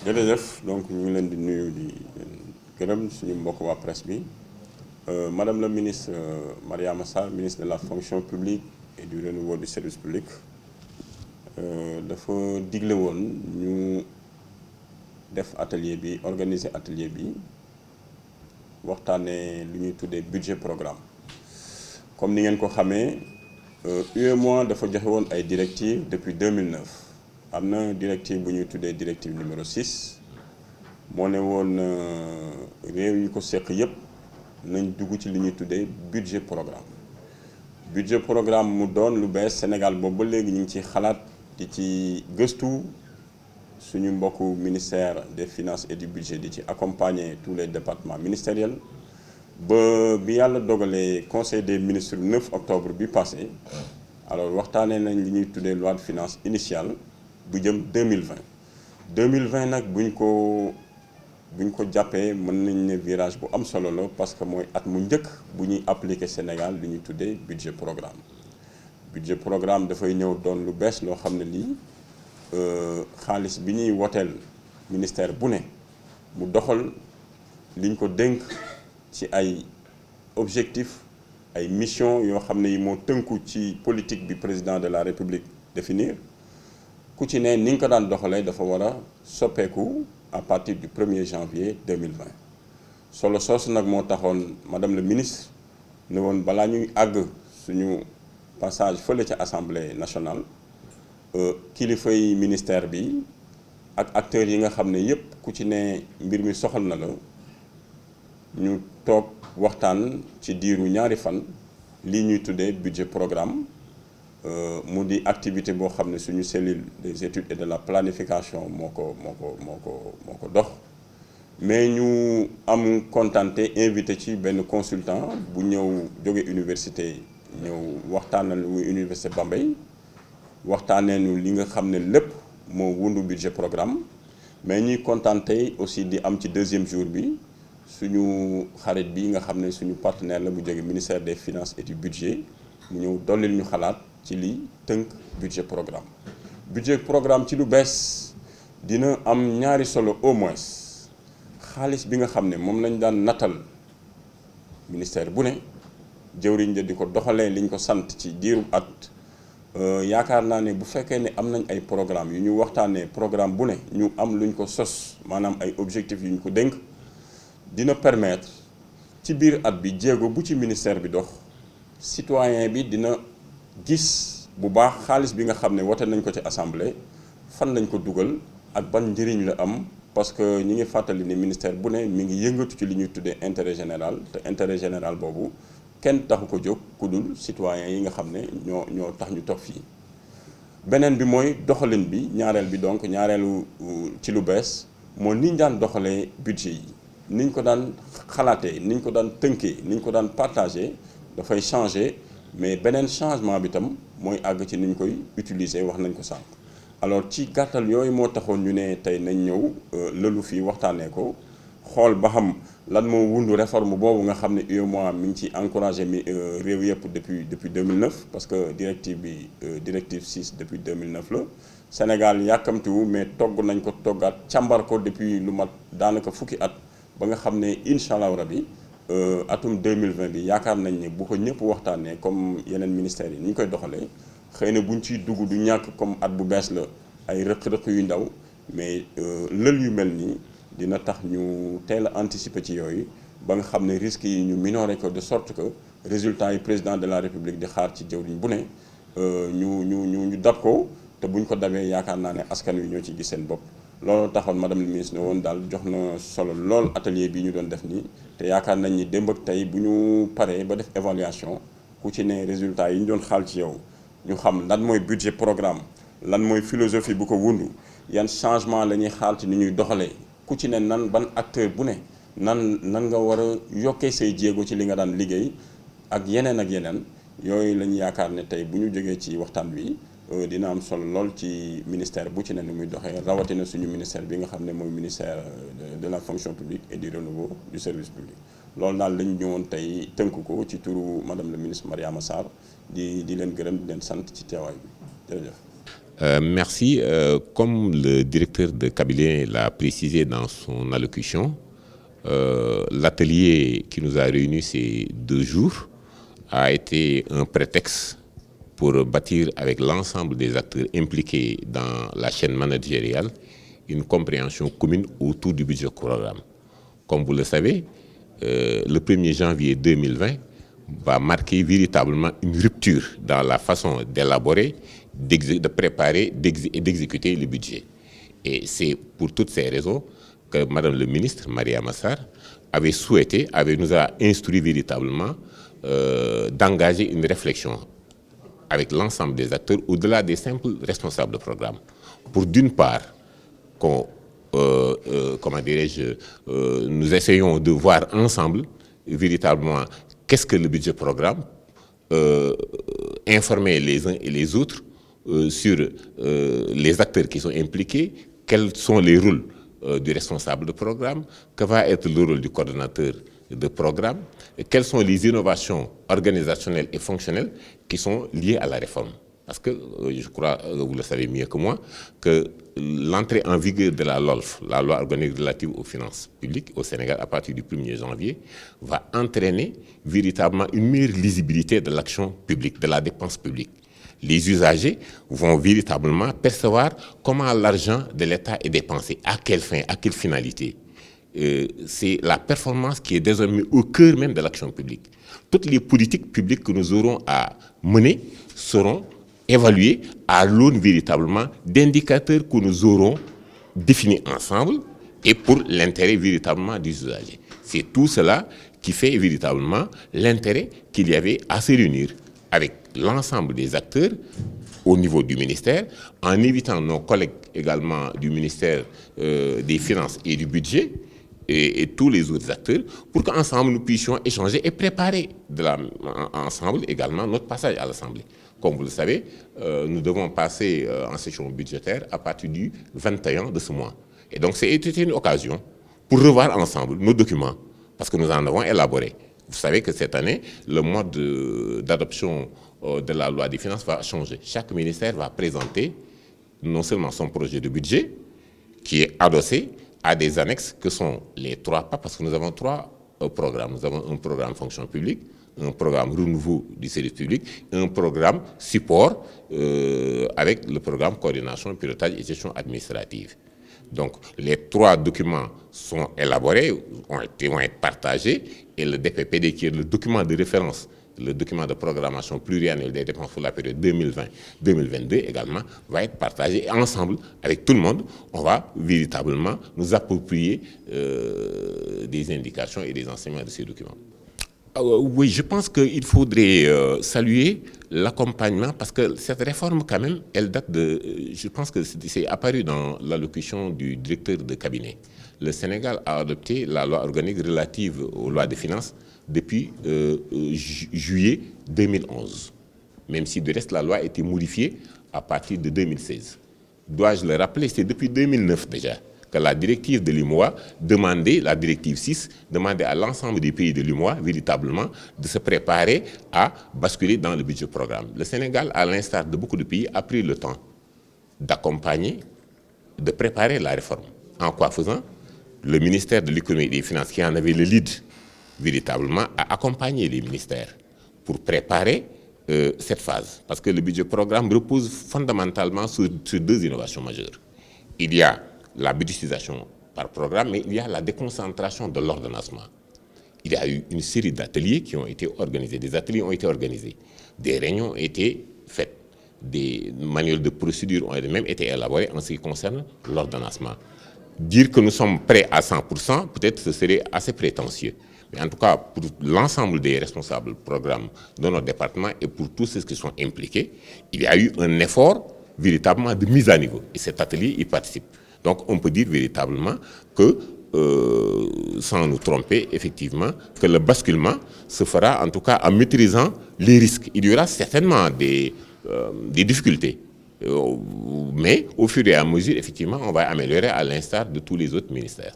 jërëjëf donc ñu ngi leen di nuyu di gërëm suñu mbokk waa presse bi madame la ministre Mariama Sarr ministre de la fonction publique et du renouveau du service public dafa digle woon ñu def atelier bi organiser atelier bi waxtaanee lu ñuy tuddee budget programme comme ni ngeen ko xamee UEMOA dafa joxe woon ay directives depuis 2009 am na directive bu ñuy tuddee directive numéro 6 moo ne woon réew yi ko seq yépp nañ dugg ci li ñuy tuddee budget programme mu doon lu bees Sénégal boobu ba léegi ñu ngi ci xalaat di ci gëstu suñu mbokku ministère des finances et du budget di ci accompagner tous les départements ministériels ba bi yàlla dogalee conseil des ministres 9 octobre bi passé alors waxtaanee nañ li ñuy tuddee loi de finances initiale bu jëm 2020 nag buñ ko jàppee mën nañ ne virage bu am solo la parce que mooy at mu njëkk bu ñuy appliquer Sénégal li ñuy tuddee budget programme dafay ñëw doon lu bees loo xam ne lii xaalis bi ñuy woteel ministère bu ne mu doxal liñ ko dénk ci ay objectifs ay missions yoo xam ne yi moo tënku ci politique bi président de la République définir ku ci ne ni nga ko daan doxalee dafa war a soppeeku à partir du 1er janvier 2020 solo soosu nag moo taxoon madame le ministre ne woon balaa ñuy àgg suñu passage fële ca assemblée nationale kilifay ministère bi ak acteurs yi nga xam ne yépp ku ci ne mbir mi soxal na la ñu toog waxtaan ci diiru ñaari fan lii ñuy tuddee budget programme mu di activité boo xam ne suñu cellule des études et de la planification moo ko dox mais ñu am contenté invité ci benn consultant bu ñëw jóge université ñëw waxtaanal université Bambey waxtaanee nu li nga xam ne lépp moo wundu budget programme mais ñuy contenté aussi di am ci deuxième jour bi suñu xarit bi nga xam ne suñu partenaire la bu jóge ministère des finances et du budget mu ñëw dollil ñu xalaat ci li tënk budget programme ci lu bees dina am ñaari solo au moins xaalis bi nga xam ne moom lañ daan nattal ministère bu ne jëwriñ ja di ko doxalee liñ ko sant ci diiru at yaakaar naa ne bu fekkee ne am nañ ay programme yu ñu waxtaanee programme bu ne ñu am luñ ko sos maanaam ay objectifs yu ñu ko dénk dina permettre ci biir at bi jéego bu ci ministère bi dox citoyen bi dina gis bu baax xaalis bi nga xam ne wote nañ ko ci assemblée fan lañ ko dugal ak ban njëriñ la am parce que ñi ngi fàttali ni ministère bu ne mi ngi yëngatu ci li ñuy tuddee intérêt général te intérêt général boobu kenn taxu ko jóg ku dul citoyen yi nga xam ne ñoo tax ñu toog fii. beneen bi mooy doxalin bi ñaareelu ci lu bees moo niñ daan doxalee budget yi niñ ko daan xalaatee niñ ko daan tënkee niñ ko daan partagé dafay changer mais beneen changement bi tam mooy àgg ci niñ koy utiliser wax nañ ko sànq. alors ci gàttal yooyu moo taxoon ñu ne tey nañ ñëw lëlu fii waxtaanee ko xool ba xam lan moo wundu réforme boobu nga xam ne UEMOA mi ngi ci encouragé réew yëpp depuis 2009 parce que directive 6 depuis 2009 la Sénégal yàkkamtiwu mais togg nañ ko toggaat càmbar ko depuis lu mat daanaka fukki at ba nga xam ne incha allah rabi atum 2020 bi yaakaar nañ ne bu ko ñëpp waxtaanee comme yeneen ministères yi ni ñu koy doxalee xëy na buñ ciy dugg du ñàkk comme at bu bees la ay rëq-rëq yu ndaw mais lël yu mel nii dina tax ñu teel a anticiper ci yooyu ba nga xam ne risques yi ñu minorer ko de sorte que résultats yi président de la république di xaar ci jëwriñ bu ne ñu dab ko te buñ ko dabee yaakaar naa ne askan wi ñoo ci gis seen bopp. loolu taxoon madame le ministre ne woon daal jox na solo lool atelier bi ñu doon def nii te yaakaar nañ ni démb ak tey bu ñu paree ba def évaluation ku ci ne résultats yi ñu doon xaal ci yow ñu xam lan mooy budget programme lan mooy philosophie bu ko wundu yan changement la ñuy xaal ci ni ñuy doxalee ku ci ne nan ban acteur bu ne nan nga war a yokkee say jéego ci li nga daan liggéey ak yeneen yooyu lañu yaakaar ne tey bu ñu jógee ci waxtaan bi dina am solo lool ci ministère bu ci ne ni muy doxee rawatina suñu ministère bi nga xam ne mooy ministère de la fonction publique et du renouveau du service public. loolu daal lañu ñëwoon tey tënk ko ci turu madame le ministre Mariama Sarr di leen gërëm di leen sant ci teewaay bi jërëjëf. Merci. Comme le directeur de cabinet l'a précisé dans son allocution, l'atelier qui nous a réunis ces 2 jours a été un prétexte pour bâtir avec l'ensemble des acteurs impliqués dans la chaîne managériale une compréhension commune autour du budget programme. Comme vous le savez, le 1er janvier 2020 va marquer véritablement une rupture dans la façon d'élaborer, de préparer et d'exécuter le budget. Et c'est pour toutes ces raisons que Madame le ministre, Mariama Sarr, nous a instruit véritablement d'engager une réflexion avec l'ensemble des acteurs au-delà des simples responsables de programme. Pour d'une part, nous essayons de voir ensemble véritablement qu'est-ce que le budget programme, informer les uns et les autres sur les acteurs qui sont impliqués, quels sont les rôles du responsable de programme, que va être le rôle du coordonnateur de programme, et quelles sont les innovations organisationnelles et fonctionnelles qui sont liées à la réforme. Parce que je crois, vous le savez mieux que moi, que l'entrée en vigueur de la LOLF, la loi organique relative aux finances publiques au Sénégal à partir du 1er janvier, va entraîner véritablement une meilleure lisibilité de l'action publique, de la dépense publique. Les usagers vont véritablement percevoir comment l'argent de l'État est dépensé, à quelle fin, à quelle finalité. C'est la performance qui est désormais au cœur même de l'action publique. Toutes les politiques publiques que nous aurons à mener seront évaluées à l'aune véritablement d'indicateurs que nous aurons définis ensemble et pour l'intérêt véritablement des usagers. C'est tout cela qui fait véritablement l'intérêt qu'il y avait à se réunir avec l'ensemble des acteurs au niveau du ministère, en invitant nos collègues également du ministère des Finances et du Budget, et tous les autres acteurs, pour qu'ensemble nous puissions échanger et préparer ensemble également notre passage à l'Assemblée. Comme vous le savez, nous devons passer en session budgétaire à partir du 21 de ce mois. Et donc c'était une occasion pour revoir ensemble nos documents, parce que nous en avons élaboré. Vous savez que cette année, le mode d'adoption de la loi des finances va changer. Chaque ministère va présenter non seulement son projet de budget, qui est adossé à des annexes que sont les 3 pas, parce que nous avons 3 programmes. Nous avons un programme fonction publique, un programme renouveau du service public et un programme support avec le programme coordination, pilotage et gestion administrative. Donc les 3 documents sont élaborés, vont être partagés, et le DPPD, qui est le document de référence, le document de programmation pluriannuelle des dépenses pour la période 2020-2022 également, va être partagé. Et ensemble, avec tout le monde, on va véritablement nous approprier des indications et des enseignements de ces documents. Oui, je pense qu'il faudrait saluer l'accompagnement, parce que cette réforme, quand même, elle date de... Je pense que c'est apparu dans l'allocution du directeur de cabinet. Le Sénégal a adopté la loi organique relative aux lois des finances depuis juillet 2011. Même si de reste, la loi a été modifiée à partir de 2016. Dois-je le rappeler, c'est depuis 2009 déjà que la directive de l'UMOA demandait, la directive 6, demandait à l'ensemble des pays de l'UMOA, véritablement, de se préparer à basculer dans le budget programme. Le Sénégal, à l'instar de beaucoup de pays, a pris le temps d'accompagner, de préparer la réforme. En quoi faisant? Le ministère de l'économie et des finances, qui en avait le lead, véritablement, a accompagné les ministères pour préparer cette phase. Parce que le budget programme repose fondamentalement sur 2 innovations majeures. Il y a la budgétisation par programme, mais il y a la déconcentration de l'ordonnancement. Il y a eu une série d'ateliers qui ont été organisés. Des ateliers ont été organisés. Des réunions ont été faites. Des manuels de procédure ont même été élaborés en ce qui concerne l'ordonnancement. Dire que nous sommes prêts à 100%, peut-être ce serait assez prétentieux. Mais en tout cas, pour l'ensemble des responsables programmes de notre département et pour tous ceux qui sont impliqués, il y a eu un effort véritablement de mise à niveau. Et cet atelier y participe. Donc on peut dire véritablement que, sans nous tromper, effectivement, que le basculement se fera en tout cas en maîtrisant les risques. Il y aura certainement des difficultés. Mais au fur et à mesure, effectivement, on va améliorer à l'instar de tous les autres ministères.